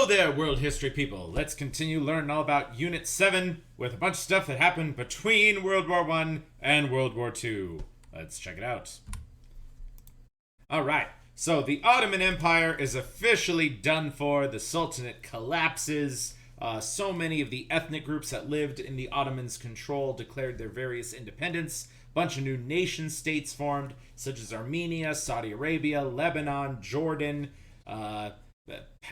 Hello there, world history people. Let's continue learning all about Unit 7 with a bunch of stuff that happened between World War I and World War II. Let's check it out. Alright, so the Ottoman Empire is officially done for. The Sultanate collapses. So many of the ethnic groups that lived in the Ottomans' control declared their various independence. Bunch of new nation states formed, such as Armenia, Saudi Arabia, Lebanon, Jordan.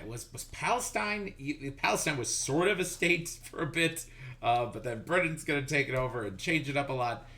Was Palestine? Palestine was sort of a state for a bit, but then Britain's going to take it over and change it up a lot.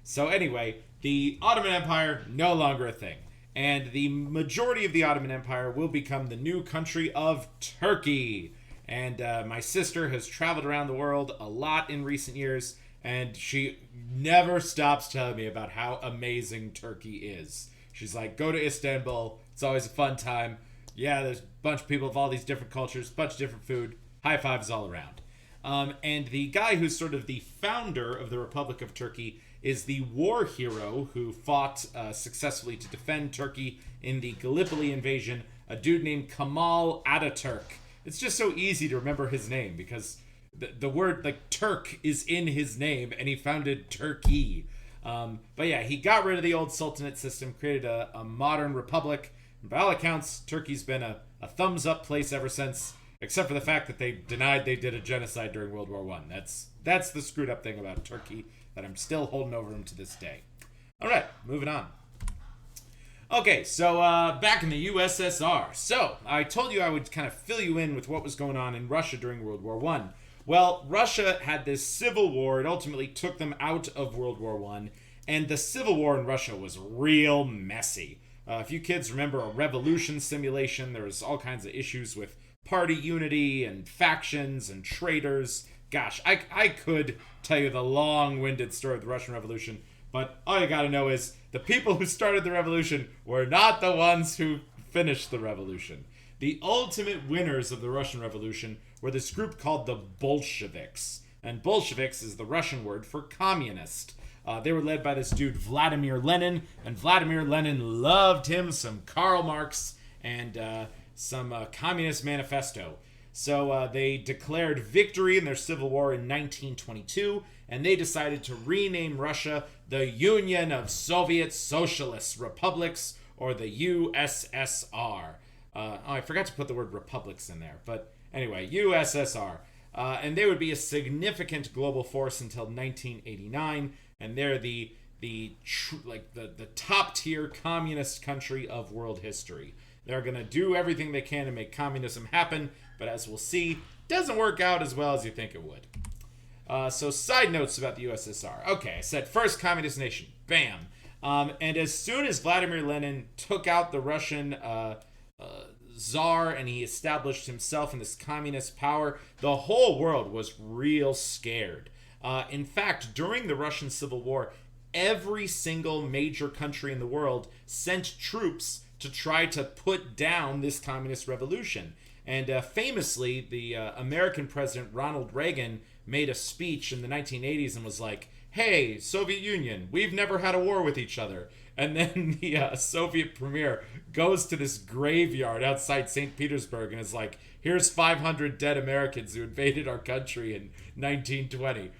So anyway, the Ottoman Empire no longer a thing, and the majority of the Ottoman Empire will become the new country of Turkey. And my sister has traveled around the world a lot in recent years, and she never stops telling me about how amazing Turkey is. She's like, go to Istanbul. It's always a fun time. Yeah, there's a bunch of people of all these different cultures, bunch of different food, high fives all around. And the guy who's sort of the founder of the Republic of Turkey is the war hero who fought successfully to defend Turkey in the Gallipoli invasion, a dude named Kemal Ataturk. It's just so easy to remember his name because the word, like, Turk is in his name, and he founded Turkey. But yeah, he got rid of the old Sultanate system, created a modern republic. By all accounts, Turkey's been a thumbs-up place ever since, except for the fact that they denied they did a genocide during World War I. That's the screwed-up thing about Turkey that I'm still holding over them to this day. All right, moving on. Okay, so back in the USSR. So, I told you I would kind of fill you in with what was going on in Russia during World War I. Well, Russia had this civil war. It ultimately took them out of World War I, and the civil war in Russia was real messy. If you kids remember a revolution simulation, there was all kinds of issues with party unity and factions and traitors. Gosh, I could tell you the long-winded story of the Russian Revolution, but all you gotta know is the people who started the revolution were not the ones who finished the revolution. The ultimate winners of the Russian Revolution were this group called the Bolsheviks. And Bolsheviks is the Russian word for communist. They were led by this dude, Vladimir Lenin, and Vladimir Lenin loved him some Karl Marx and some Communist Manifesto. So they declared victory in their civil war in 1922, and they decided to rename Russia the Union of Soviet Socialist Republics, or the USSR. I forgot to put the word republics in there, but anyway, USSR. And they would be a significant global force until 1989, and they're the top tier communist country of world history. They're going to do everything they can to make communism happen, but as we'll see, doesn't work out as well as you think it would. So side notes about the USSR. Okay, I said first communist nation. Bam. And as soon as Vladimir Lenin took out the Russian Tsar and he established himself in this communist power, the whole world was real scared. In fact, during the Russian Civil War, every single major country in the world sent troops to try to put down this communist revolution. And famously, the American president Ronald Reagan made a speech in the 1980s and was like, hey, Soviet Union, we've never had a war with each other. And then the Soviet premier goes to this graveyard outside St. Petersburg and is like, here's 500 dead Americans who invaded our country in 1920.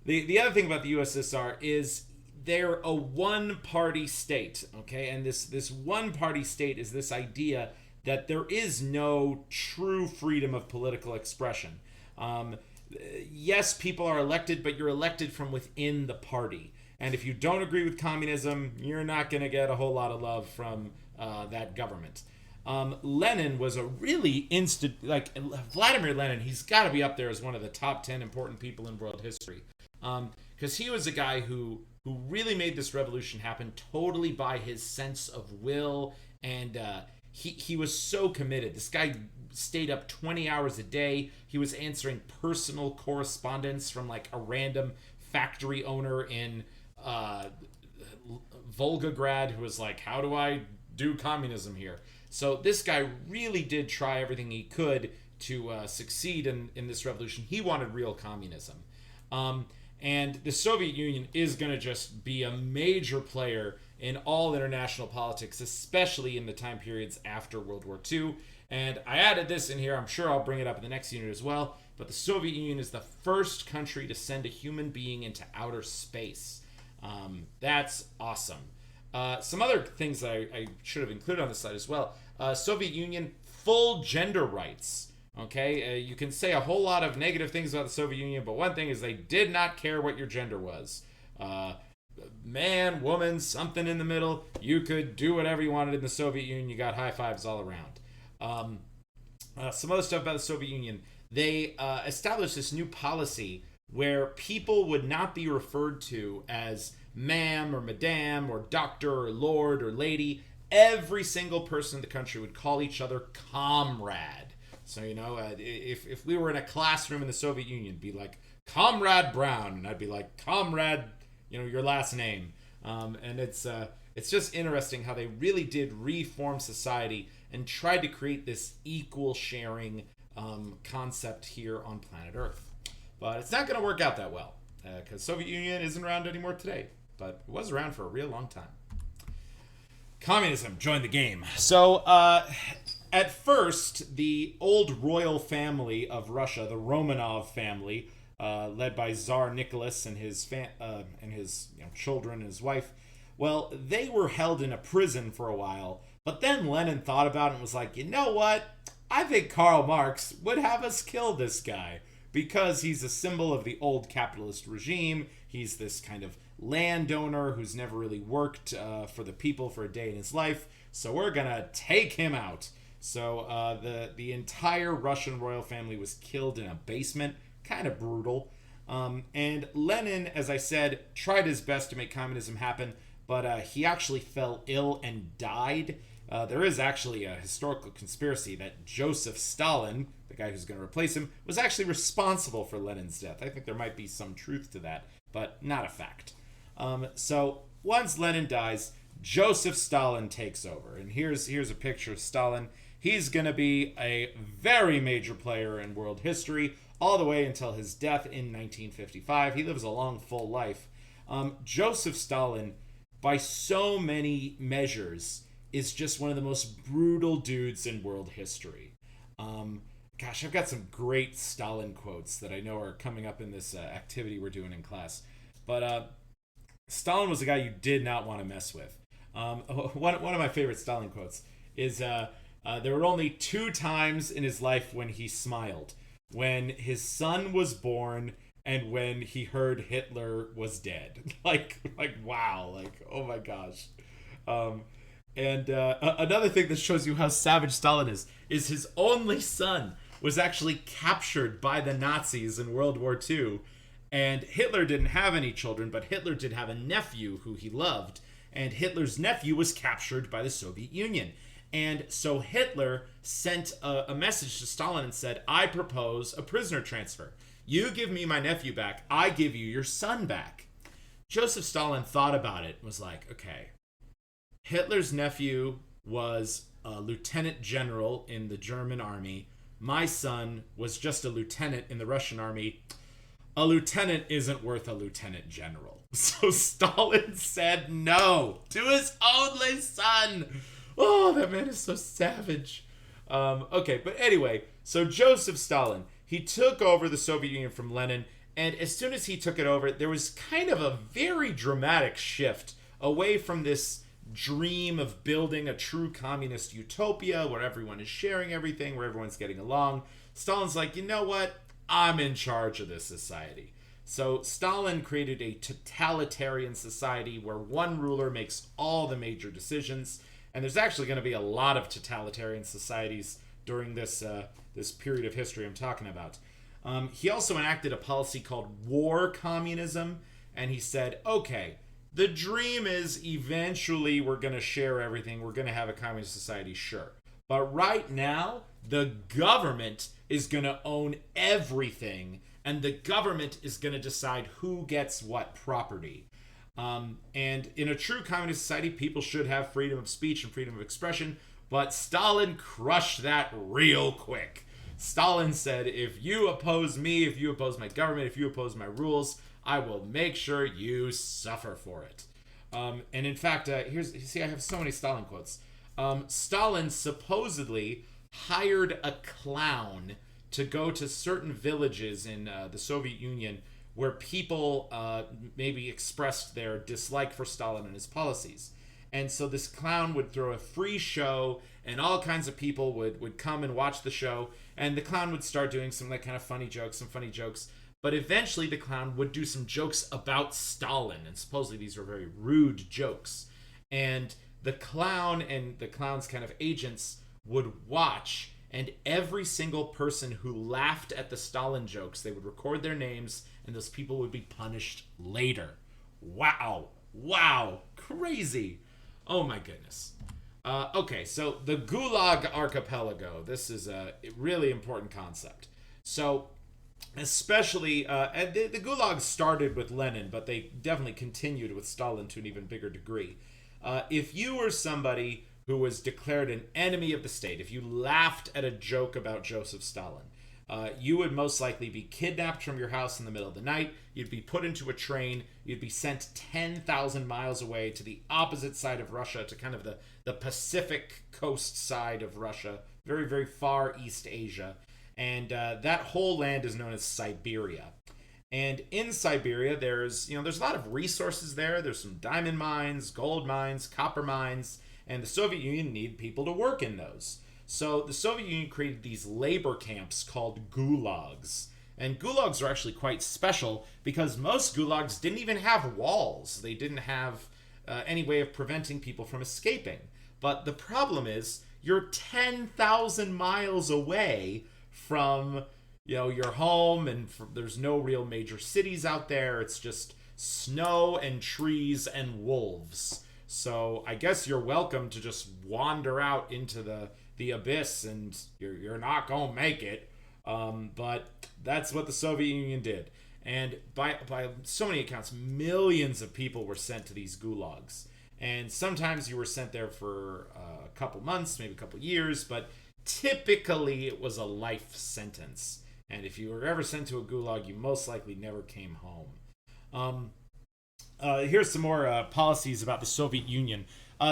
The other thing about the USSR is they're a one-party state, okay? And this one-party state is this idea that there is no true freedom of political expression. Yes, people are elected, but you're elected from within the party. And if you don't agree with communism, you're not going to get a whole lot of love from that government. Lenin was a really Vladimir Lenin, he's got to be up there as one of the top 10 important people in world history. Because he was a guy who really made this revolution happen totally by his sense of will, and he was so committed. This guy stayed up 20 hours a day. He was answering personal correspondence from like a random factory owner in Volgograd who was like, how do I do communism here? So this guy really did try everything he could to succeed in this revolution. He wanted real communism. And the Soviet Union is going to just be a major player in all international politics, especially in the time periods after World War II. And I added this in here. I'm sure I'll bring it up in the next unit as well. But the Soviet Union is the first country to send a human being into outer space. That's awesome. Some other things that I should have included on this slide as well. Soviet Union, full gender rights. Okay, you can say a whole lot of negative things about the Soviet Union, but one thing is they did not care what your gender was. Man, woman, something in the middle. You could do whatever you wanted in the Soviet Union. You got high fives all around. Some other stuff about the Soviet Union. They established this new policy where people would not be referred to as ma'am or madame or doctor or lord or lady. Every single person in the country would call each other comrade. So, if we were in a classroom in the Soviet Union, it'd be like, Comrade Brown, and I'd be like, Comrade, your last name. And it's just interesting how they really did reform society and tried to create this equal sharing concept here on planet Earth. But it's not going to work out that well, because Soviet Union isn't around anymore today, but it was around for a real long time. Communism joined the game. So, at first, the old royal family of Russia, the Romanov family, led by Tsar Nicholas and his children and his wife, well, they were held in a prison for a while. But then Lenin thought about it and was like, you know what? I think Karl Marx would have us kill this guy because he's a symbol of the old capitalist regime. He's this kind of landowner who's never really worked for the people for a day in his life. So we're going to take him out. So the entire Russian royal family was killed in a basement. Kind of brutal. And Lenin, as I said, tried his best to make communism happen, but he actually fell ill and died. There is actually a historical conspiracy that Joseph Stalin, the guy who's going to replace him, was actually responsible for Lenin's death. I think there might be some truth to that, but not a fact. So once Lenin dies, Joseph Stalin takes over. And here's a picture of Stalin. He's going to be a very major player in world history all the way until his death in 1955. He lives a long, full life. Joseph Stalin, by so many measures, is just one of the most brutal dudes in world history. I've got some great Stalin quotes that I know are coming up in this activity we're doing in class. But Stalin was a guy you did not want to mess with. One of my favorite Stalin quotes is, there were only 2 times in his life when he smiled. When his son was born and when he heard Hitler was dead. Wow. Oh my gosh. And another thing that shows you how savage Stalin is his only son was actually captured by the Nazis in World War II. And Hitler didn't have any children, but Hitler did have a nephew who he loved. And Hitler's nephew was captured by the Soviet Union. And so Hitler sent a message to Stalin and said, I propose a prisoner transfer. You give me my nephew back, I give you your son back. Joseph Stalin thought about it and was like, okay, Hitler's nephew was a lieutenant general in the German army. My son was just a lieutenant in the Russian army. A lieutenant isn't worth a lieutenant general. So Stalin said no to his only son. Oh, that man is so savage. Okay, but anyway, so Joseph Stalin, he took over the Soviet Union from Lenin, and as soon as he took it over, there was kind of a very dramatic shift away from this dream of building a true communist utopia where everyone is sharing everything, where everyone's getting along. Stalin's like, you know what? I'm in charge of this society. So Stalin created a totalitarian society where one ruler makes all the major decisions. And there's actually going to be a lot of totalitarian societies during this period of history I'm talking about. He also enacted a policy called war communism. And he said, okay, the dream is eventually we're going to share everything. We're going to have a communist society, sure. But right now, the government is going to own everything. And the government is going to decide who gets what property. And in a true communist society, people should have freedom of speech and freedom of expression. But Stalin crushed that real quick. Stalin said, if you oppose me, if you oppose my government, if you oppose my rules, I will make sure you suffer for it. And in fact, I have so many Stalin quotes. Stalin supposedly hired a clown to go to certain villages in the Soviet Union where people maybe expressed their dislike for Stalin and his policies. And so this clown would throw a free show, and all kinds of people would come and watch the show. And the clown would start doing some like kind of funny jokes. But eventually the clown would do some jokes about Stalin. And supposedly these were very rude jokes. And the clown and the clown's kind of agents would watch. And every single person who laughed at the Stalin jokes, they would record their names, and those people would be punished later. Wow. Crazy. Oh my goodness. Okay, so the Gulag Archipelago. This is a really important concept. So, especially, the Gulag started with Lenin, but they definitely continued with Stalin to an even bigger degree. If you were somebody who was declared an enemy of the state, if you laughed at a joke about Joseph Stalin, you would most likely be kidnapped from your house in the middle of the night. You'd be put into a train. You'd be sent 10,000 miles away to the opposite side of Russia, to kind of the Pacific coast side of Russia, very, very far East Asia. And that whole land is known as Siberia. And in Siberia, there's a lot of resources there. There's some diamond mines, gold mines, copper mines, and the Soviet Union needed people to work in those. So the Soviet Union created these labor camps called gulags. And gulags are actually quite special because most gulags didn't even have walls. They didn't have any way of preventing people from escaping. But the problem is you're 10,000 miles away from your home, and there's no real major cities out there. It's just snow and trees and wolves. So I guess you're welcome to just wander out into the abyss, and you're not gonna make it. But that's what the Soviet Union did. And by so many accounts, millions of people were sent to these gulags. And sometimes you were sent there for a couple months, maybe a couple years, but typically it was a life sentence. And if you were ever sent to a gulag, you most likely never came home. Here's some more policies about the Soviet Union.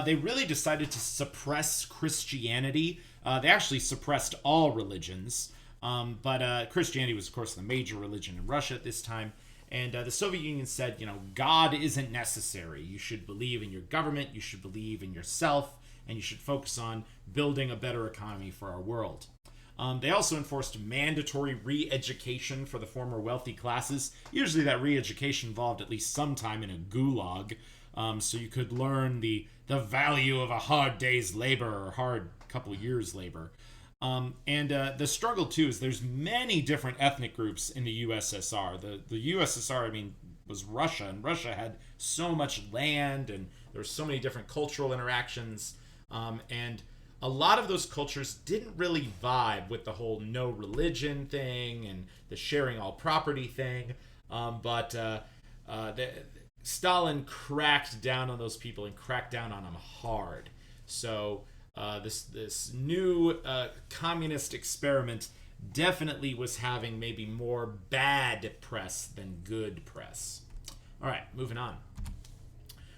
They really decided to suppress Christianity. They actually suppressed all religions. But Christianity was, of course, the major religion in Russia at this time. And the Soviet Union said, God isn't necessary. You should believe in your government, you should believe in yourself, and you should focus on building a better economy for our world. They also enforced mandatory re-education for the former wealthy classes. Usually that re-education involved at least some time in a gulag, so you could learn the value of a hard day's labor or hard couple years labor. And the struggle, too, is there's many different ethnic groups in the USSR. The USSR, was Russia, and Russia had so much land, and there were so many different cultural interactions, and a lot of those cultures didn't really vibe with the whole no religion thing and the sharing all property thing. But Stalin cracked down on those people and cracked down on them hard. So this new communist experiment definitely was having maybe more bad press than good press. All right, moving on.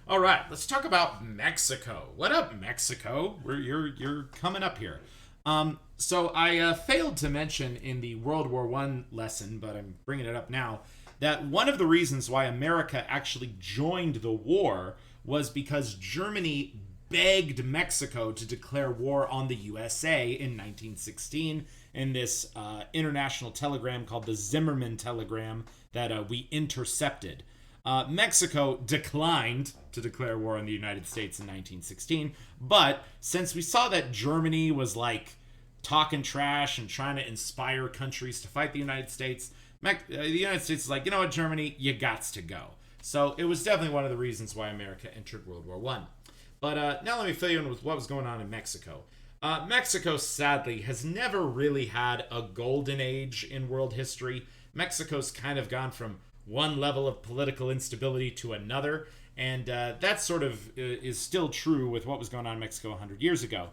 All right, let's talk about Mexico. What up, Mexico? You're coming up here. So I failed to mention in the World War I lesson, but I'm bringing it up now, that one of the reasons why America actually joined the war was because Germany begged Mexico to declare war on the USA in 1916 in this international telegram called the Zimmerman Telegram that we intercepted. Mexico declined to declare war on the United States in 1916, but since we saw that Germany was talking trash and trying to inspire countries to fight the United States, the United States is like, you know what, Germany, you gots to go. So it was definitely one of the reasons why America entered World War I. But now let me fill you in with what was going on in Mexico. Mexico, sadly, has never really had a golden age in world history. Mexico's kind of gone from one level of political instability to another, and that sort of is still true with what was going on in Mexico 100 years ago.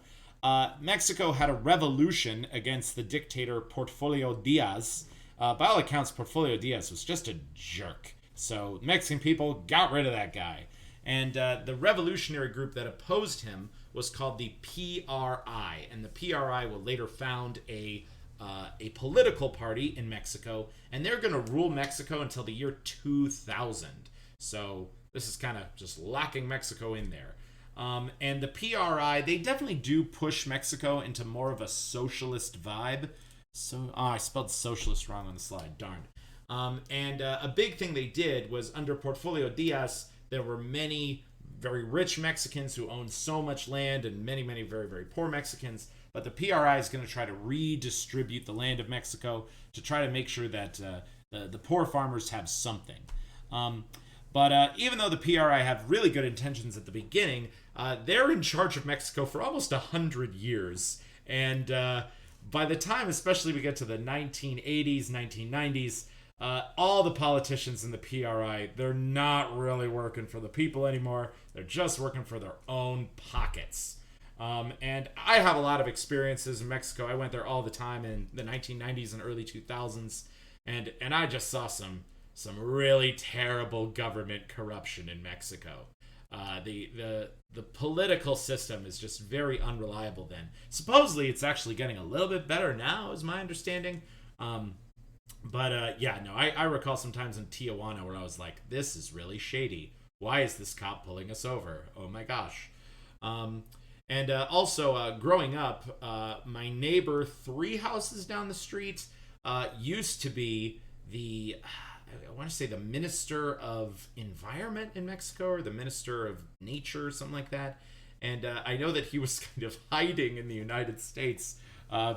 Mexico had a revolution against the dictator Porfirio Diaz. By all accounts, Porfirio Diaz was just a jerk. So Mexican people got rid of that guy. And the revolutionary group that opposed him was called the PRI, and the PRI will later found a political party in Mexico, and they're going to rule Mexico until the year 2000. So this is kind of just locking Mexico in there. And the PRI, they definitely do push Mexico into more of a socialist vibe. So, I spelled socialist wrong on the slide, darn. And a big thing they did was under Porfirio Diaz, there were many very rich Mexicans who owned so much land and many, many very, very poor Mexicans. But the PRI is going to try to redistribute the land of Mexico to try to make sure that the poor farmers have something. But even though the PRI have really good intentions at the beginning, they're in charge of Mexico for almost 100 years. And by the time, especially we get to the 1980s, 1990s, all the politicians in the PRI, they're not really working for the people anymore. They're just working for their own pockets. And I have a lot of experiences in Mexico. I went there all the time in the 1990s and early 2000s. And I just saw some really terrible government corruption in Mexico. The political system is just very unreliable then. Supposedly it's actually getting a little bit better now, is my understanding. I recall sometimes in Tijuana where I was like, this is really shady. Why is this cop pulling us over? Oh my gosh. Also, growing up, my neighbor 3 houses down the street used to be I want to say the Minister of Environment in Mexico, or the Minister of Nature, or something like that. And I know that he was kind of hiding in the United States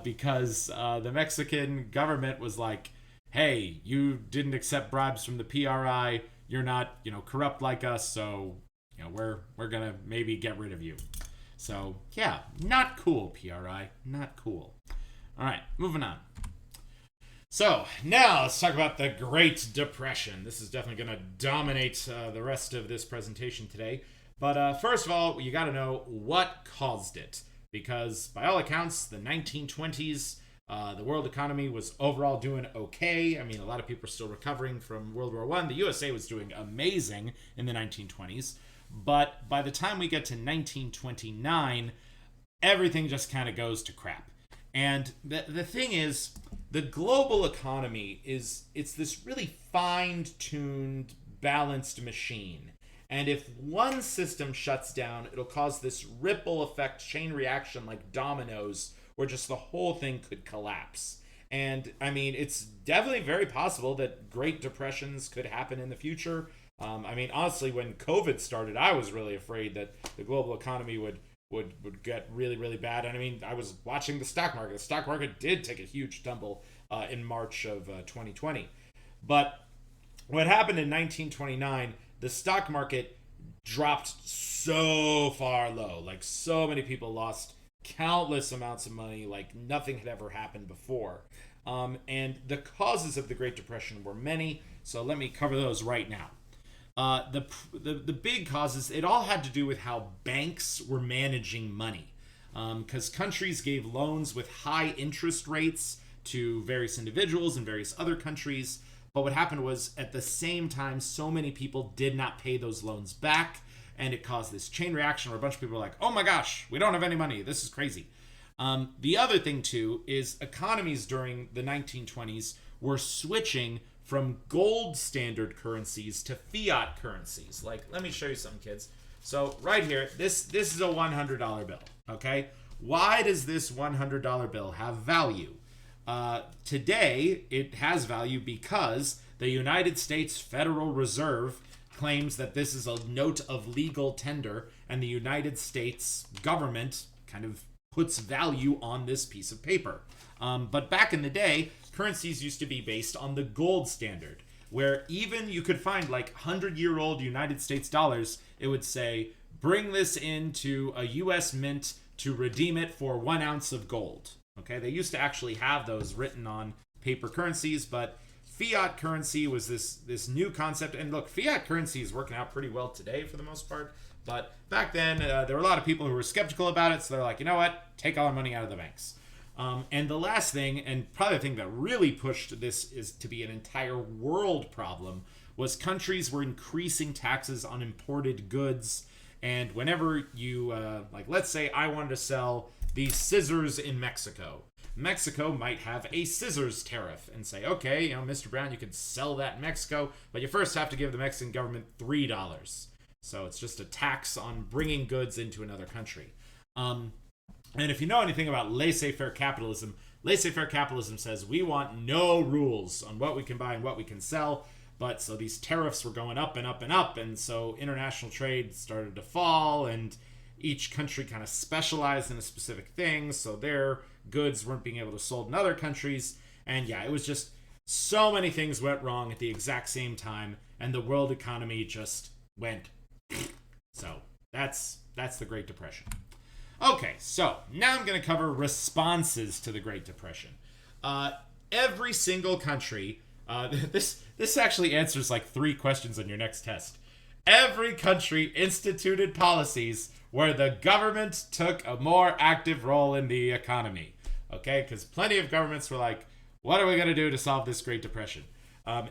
because the Mexican government was like, hey, you didn't accept bribes from the PRI. You're not, corrupt like us. So, we're going to maybe get rid of you. So, yeah, not cool, PRI. Not cool. All right, moving on. So, now let's talk about the Great Depression. This is definitely going to dominate the rest of this presentation today. But first of all, you got to know what caused it. Because by all accounts, the 1920s, the world economy was overall doing okay. I mean, a lot of people are still recovering from World War I. The USA was doing amazing in the 1920s. But by the time we get to 1929, everything just kind of goes to crap. And the thing is, the global economy it's this really fine-tuned, balanced machine. And if one system shuts down, it'll cause this ripple effect chain reaction like dominoes, where just the whole thing could collapse. And I mean, it's definitely very possible that Great Depressions could happen in the future. Honestly, when COVID started, I was really afraid that the global economy would get really, really bad. And I mean, I was watching the stock market. The stock market did take a huge tumble in March of 2020. But what happened in 1929, the stock market dropped so far low. Like, so many people lost countless amounts of money, like nothing had ever happened before. And the causes of the Great Depression were many, so let me cover those right now. The big causes, it all had to do with how banks were managing money. Because countries gave loans with high interest rates to various individuals in various other countries. But what happened was, at the same time, so many people did not pay those loans back. And it caused this chain reaction where a bunch of people were like, oh my gosh, we don't have any money. This is crazy. The other thing, too, is economies during the 1920s were switching from gold standard currencies to fiat currencies. Like, let me show you something, kids. So right here, this is a $100 bill, okay? Why does this $100 bill have value? Today, it has value because the United States Federal Reserve claims that this is a note of legal tender, and the United States government kind of puts value on this piece of paper. But back in the day, currencies used to be based on the gold standard, where even you could find like 100-year-old United States dollars, it would say, bring this into a U.S. mint to redeem it for 1 ounce of gold. Okay, they used to actually have those written on paper currencies, but fiat currency was this new concept. And look, fiat currency is working out pretty well today for the most part. But back then, there were a lot of people who were skeptical about it. So they're like, you know what? Take all our money out of the banks. And the last thing, and probably the thing that really pushed this is to be an entire world problem, was countries were increasing taxes on imported goods. And whenever you, like, let's say I wanted to sell these scissors in Mexico. Mexico might have a scissors tariff and say, okay, Mr. Brown, you can sell that in Mexico, but you first have to give the Mexican government $3. So it's just a tax on bringing goods into another country. And if you know anything about laissez-faire capitalism says we want no rules on what we can buy and what we can sell. But so these tariffs were going up and up and up, and so international trade started to fall, and each country kind of specialized in a specific thing, so their goods weren't being able to sold in other countries. And yeah, it was just so many things went wrong at the exact same time, and the world economy just went. So that's the Great Depression. Okay, so now I'm going to cover responses to the Great Depression. Every single country, this actually answers like 3 questions on your next test. Every country instituted policies where the government took a more active role in the economy. Okay, because plenty of governments were like, what are we going to do to solve this Great Depression?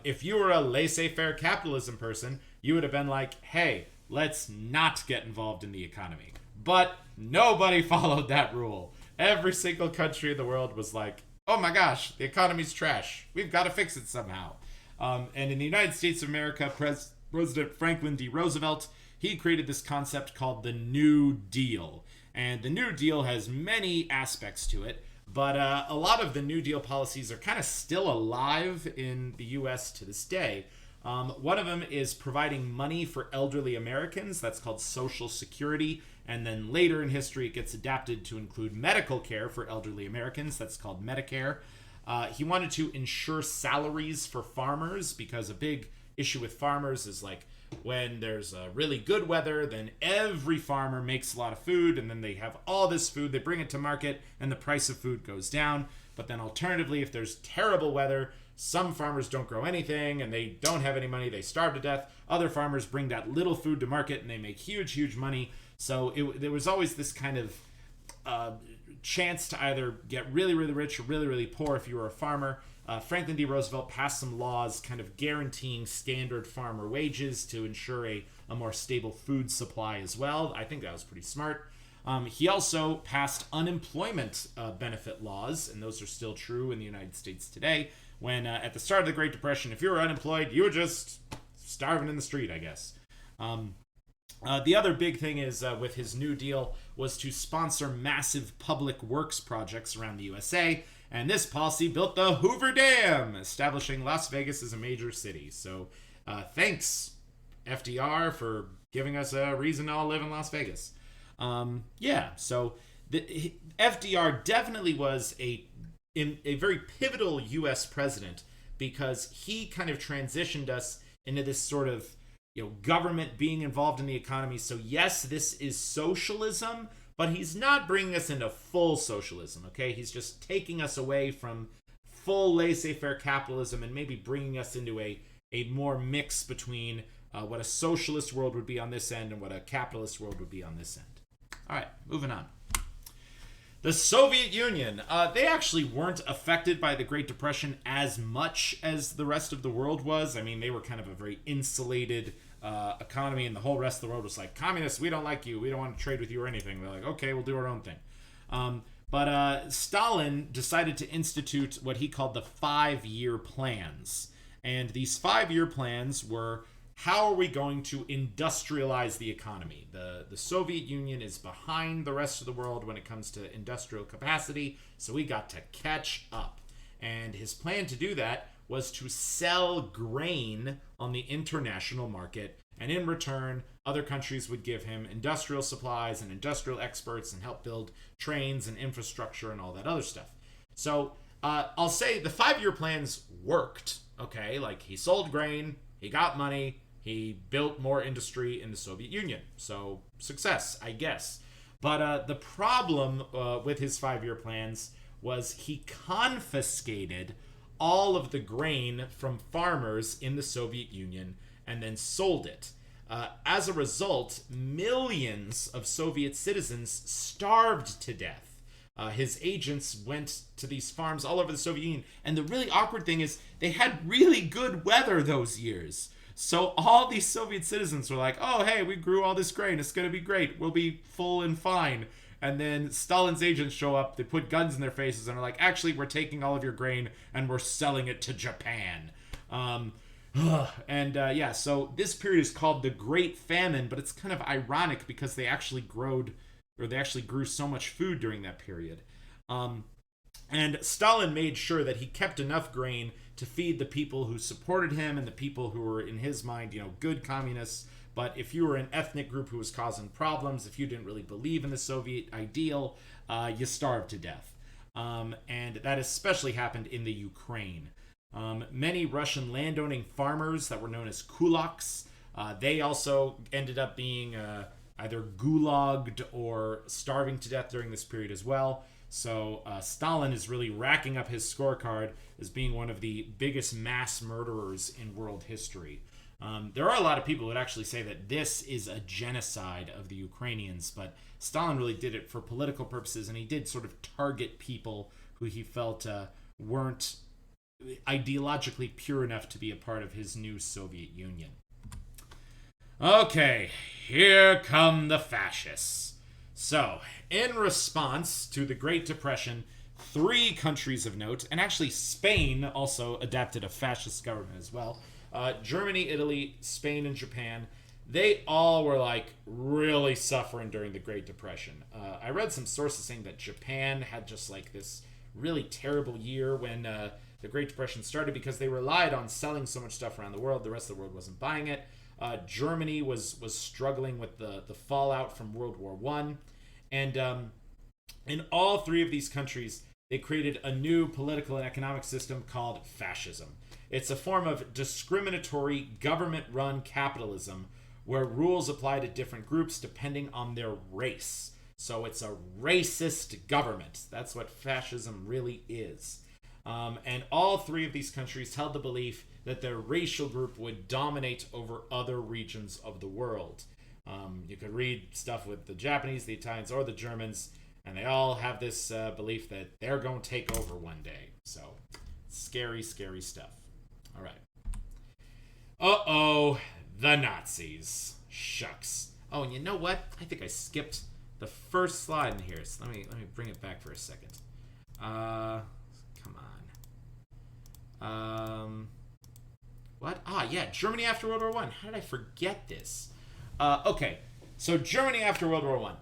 If you were a laissez-faire capitalism person, you would have been like, hey, let's not get involved in the economy. But nobody followed that rule. Every single country in the world was like, oh my gosh, the economy's trash. We've got to fix it somehow. And in the United States of America, President Franklin D. Roosevelt, he created this concept called the New Deal. And the New Deal has many aspects to it, but a lot of the New Deal policies are kind of still alive in the U.S. to this day. One of them is providing money for elderly Americans. That's called Social Security. And then later in history, it gets adapted to include medical care for elderly Americans. That's called Medicare. He wanted to ensure salaries for farmers, because a big issue with farmers is like when there's really good weather, then every farmer makes a lot of food, and then they have all this food, they bring it to market, and the price of food goes down. But then alternatively, if there's terrible weather, some farmers don't grow anything and they don't have any money, they starve to death. Other farmers bring that little food to market and they make huge money. So there was always this kind of chance to either get really rich or really poor if you were a farmer. Franklin D. Roosevelt passed some laws kind of guaranteeing standard farmer wages to ensure a more stable food supply as well. I think that was pretty smart. He also passed unemployment benefit laws, and those are still true in the United States today. When at the start of the Great Depression, if you were unemployed, you were just starving in the street, I guess. The other big thing is with his New Deal was to sponsor massive public works projects around the USA, and this policy built the Hoover Dam, establishing Las Vegas as a major city. So thanks, FDR, for giving us a reason to all live in Las Vegas. So FDR definitely was a very pivotal U.S. president, because he kind of transitioned us into this sort of government being involved in the economy. So yes, this is socialism, but he's not bringing us into full socialism, okay? He's just taking us away from full laissez-faire capitalism and maybe bringing us into a more mix between what a socialist world would be on this end and what a capitalist world would be on this end. All right, moving on. The Soviet Union, they actually weren't affected by the Great Depression as much as the rest of the world was. I mean, they were kind of a very insulated economy, and the whole rest of the world was like, communists, we don't like you, we don't want to trade with you or anything. They're like, okay, we'll do our own thing. But Stalin decided to institute what he called the 5-year plans. And these 5-year plans were, how are we going to industrialize the economy? The Soviet Union is behind the rest of the world when it comes to industrial capacity, so we got to catch up. And his plan to do that was to sell grain on the international market, and in return, other countries would give him industrial supplies and industrial experts and help build trains and infrastructure and all that other stuff. So I'll say the 5-year plans worked, okay? Like, he sold grain, he got money, he built more industry in the Soviet Union. So success, I guess. But the problem with his 5-year plans was he confiscated all of the grain from farmers in the Soviet Union and then sold it. As a result, millions of Soviet citizens starved to death. His agents went to these farms all over the Soviet Union. And the really awkward thing is they had really good weather those years. So all these Soviet citizens were like, oh, hey, we grew all this grain. It's going to be great. We'll be full and fine. And then Stalin's agents show up. They put guns in their faces and are like, actually, we're taking all of your grain and we're selling it to Japan. So this period is called the Great Famine, but it's kind of ironic because they actually grew so much food during that period. And Stalin made sure that he kept enough grain to feed the people who supported him and the people who were, in his mind, good communists. But if you were an ethnic group who was causing problems, if you didn't really believe in the Soviet ideal, you starved to death. And that especially happened in the Ukraine. Many Russian landowning farmers that were known as kulaks, they also ended up being either gulagged or starving to death during this period as well. So Stalin is really racking up his scorecard as being one of the biggest mass murderers in world history. There are a lot of people that actually say that this is a genocide of the Ukrainians, but Stalin really did it for political purposes, and he did sort of target people who he felt weren't ideologically pure enough to be a part of his new Soviet Union. Okay, here come the fascists. So, in response to the Great Depression, 3 countries of note, and actually Spain also adapted a fascist government as well. Germany, Italy, Spain, and Japan, they all were like really suffering during the Great Depression. I read some sources saying that Japan had just like this really terrible year when the Great Depression started because they relied on selling so much stuff around the world. The rest of the world wasn't buying it. Germany was struggling with the fallout from World War I. And in all 3 of these countries, they created a new political and economic system called fascism. It's a form of discriminatory government-run capitalism where rules apply to different groups depending on their race. So it's a racist government. That's what fascism really is. And all 3 of these countries held the belief that their racial group would dominate over other regions of the world. You could read stuff with the Japanese, the Italians, or the Germans, and they all have this belief that they're going to take over one day. So, scary, scary stuff. All right. Uh-oh, the Nazis. Shucks. Oh, and you know what? I think I skipped the first slide in here. So let me bring it back for a second. Come on. What? Yeah, Germany after World War I. How did I forget this? Okay, so Germany after World War I.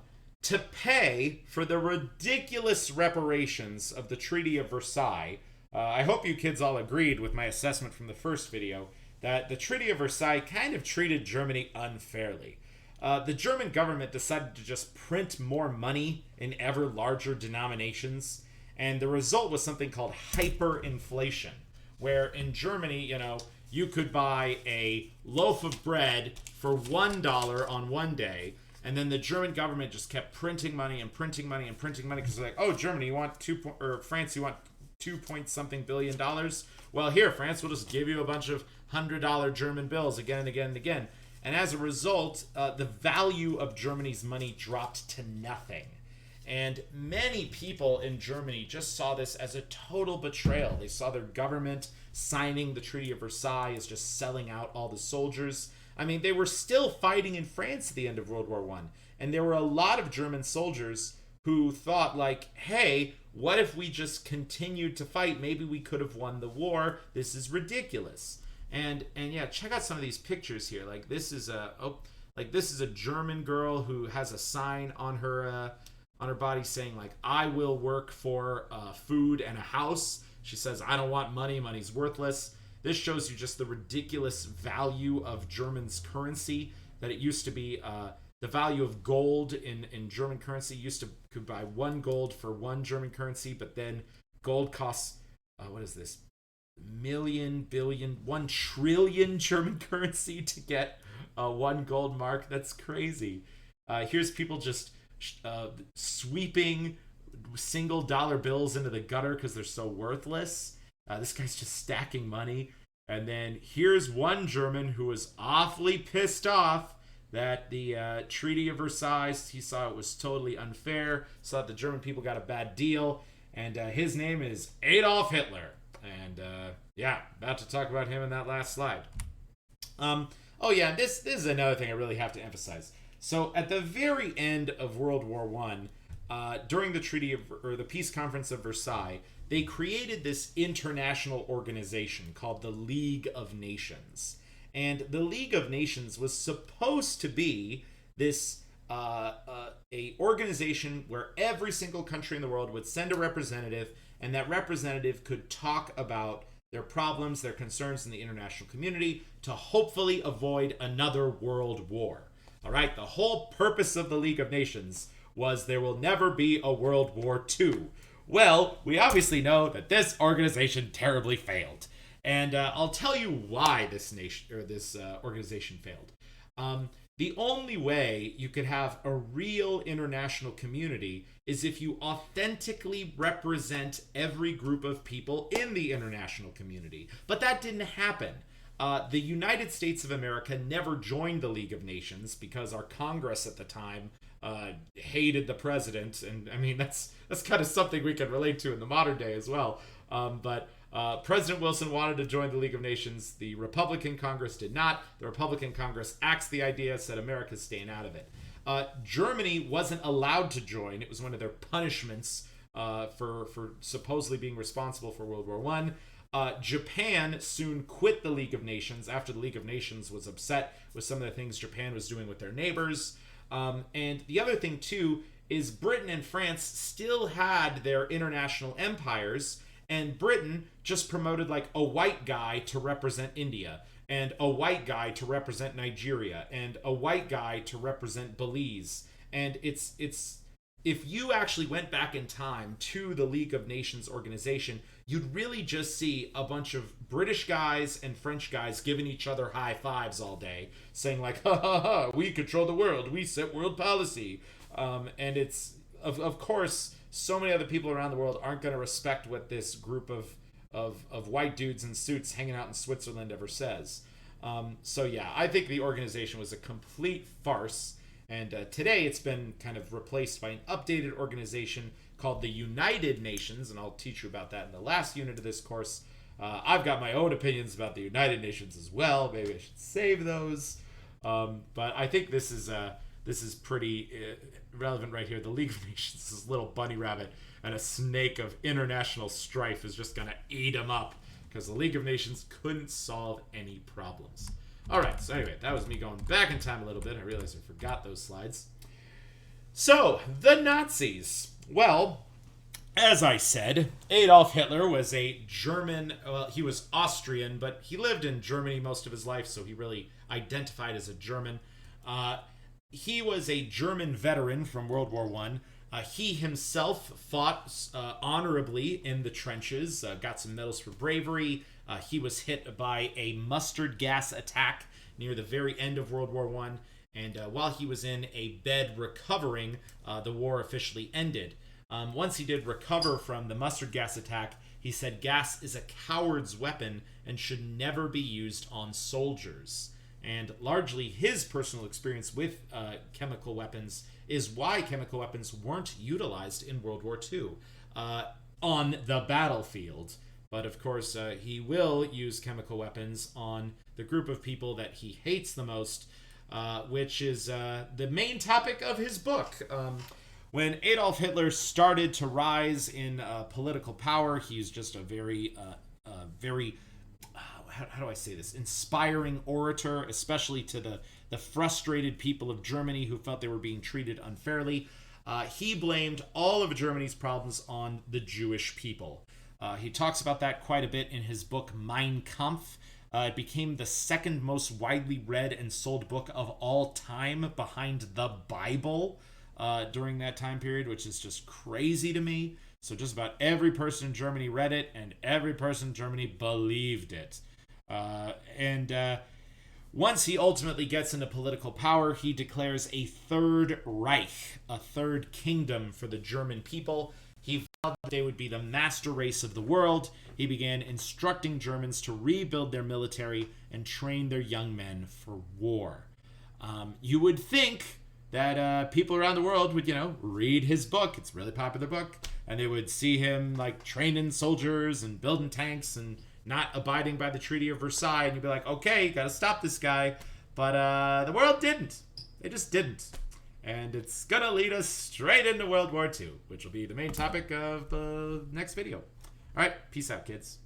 To pay for the ridiculous reparations of the Treaty of Versailles, I hope you kids all agreed with my assessment from the first video that the Treaty of Versailles kind of treated Germany unfairly. The German government decided to just print more money in ever larger denominations, and the result was something called hyperinflation, where in Germany, you could buy a loaf of bread for $1 on one day, and then the German government just kept printing money and printing money and printing money because they're like, oh, Germany, you want France, you want 2-point-something billion dollars? Well, here, France, we'll just give you a bunch of $100 German bills again and again and again. And as a result, the value of Germany's money dropped to nothing. And many people in Germany just saw this as a total betrayal. They saw their government signing the Treaty of Versailles as just selling out all the soldiers. I mean, they were still fighting in France at the end of World War I. And there were a lot of German soldiers who thought like, hey, what if we just continued to fight? Maybe we could have won the war. This is ridiculous. And yeah, check out some of these pictures here. Like this is a German girl who has a sign on her body saying like, I will work for food and a house. She says, I don't want money. Money's worthless. This shows you just the ridiculous value of German's currency, that it used to be the value of gold in German currency could buy 1 gold for 1 German currency, but then gold costs, what is this? 1 trillion German currency to get 1 gold mark. That's crazy. Here's people just sweeping single dollar bills into the gutter because they're so worthless. This guy's just stacking money. And then here's one German who was awfully pissed off that the Treaty of Versailles, he saw it was totally unfair, saw that the German people got a bad deal, and his name is Adolf Hitler. And yeah, about to talk about him in that last slide. Oh yeah, this is another thing I really have to emphasize. So at the very end of World War One, during the Treaty of or the Peace Conference of Versailles, they created this international organization called the League of Nations, and the League of Nations was supposed to be this a organization where every single country in the world would send a representative, and that representative could talk about their problems, their concerns in the international community to hopefully avoid another world war. All right, the whole purpose of the League of Nations was there will never be a World War II. Well, we obviously know that this organization terribly failed, and I'll tell you why this organization failed. The only way you could have a real international community is if you authentically represent every group of people in the international community. But that didn't happen. The United States of America never joined the League of Nations because our Congress at the time hated the president, and I mean that's kind of something we can relate to in the modern day as well. But President Wilson wanted to join the League of Nations. The Republican Congress did not. The Republican Congress axed the idea, said America's staying out of it. Germany wasn't allowed to join. It was one of their punishments for supposedly being responsible for World War One. Japan soon quit the League of Nations after the League of Nations was upset with some of the things Japan was doing with their neighbors. And the other thing, too, is Britain and France still had their international empires, and Britain just promoted like a white guy to represent India, and a white guy to represent Nigeria, and a white guy to represent Belize. And it's if you actually went back in time to the League of Nations organization, you'd really just see a bunch of British guys and French guys giving each other high fives all day, saying like, ha ha ha, we control the world, we set world policy. And it's, of course, so many other people around the world aren't going to respect what this group of white dudes in suits hanging out in Switzerland ever says. So yeah, I think the organization was a complete farce. And today it's been kind of replaced by an updated organization called the United Nations, and I'll teach you about that in the last unit of this course. I've got my own opinions about the United Nations as well. Maybe I should save those. But I think this is pretty relevant right here. The League of Nations, this little bunny rabbit and a snake of international strife is just going to eat him up because the League of Nations couldn't solve any problems. All right, so anyway, that was me going back in time a little bit. I realized I forgot those slides. So, the Nazis. Well, as I said, Adolf Hitler was a German, well, he was Austrian, but he lived in Germany most of his life, so he really identified as a German. He was a German veteran from World War I. He himself fought honorably in the trenches, got some medals for bravery. He was hit by a mustard gas attack near the very end of World War I, and while he was in a bed recovering, the war officially ended. Once he did recover from the mustard gas attack, he said gas is a coward's weapon and should never be used on soldiers. And largely his personal experience with chemical weapons is why chemical weapons weren't utilized in World War II on the battlefield. But of course, he will use chemical weapons on the group of people that he hates the most, which is the main topic of his book. When Adolf Hitler started to rise in political power, he's just a very how do I say this? Inspiring orator, especially to the frustrated people of Germany who felt they were being treated unfairly. He blamed all of Germany's problems on the Jewish people. He talks about that quite a bit in his book Mein Kampf. It became the second most widely read and sold book of all time behind the Bible during that time period, which is just crazy to me. So just about every person in Germany read it, and every person in Germany believed it. Once he ultimately gets into political power, he declares a third Reich, a third kingdom for the German people. He vowed that they would be the master race of the world. He began instructing Germans to rebuild their military and train their young men for war. You would think that people around the world would, read his book. It's a really popular book. And they would see him, training soldiers and building tanks and not abiding by the Treaty of Versailles, and you'd be like, okay, gotta stop this guy. But the world didn't. They just didn't. And it's gonna lead us straight into World War II, which will be the main topic of the next video. All right, peace out, kids.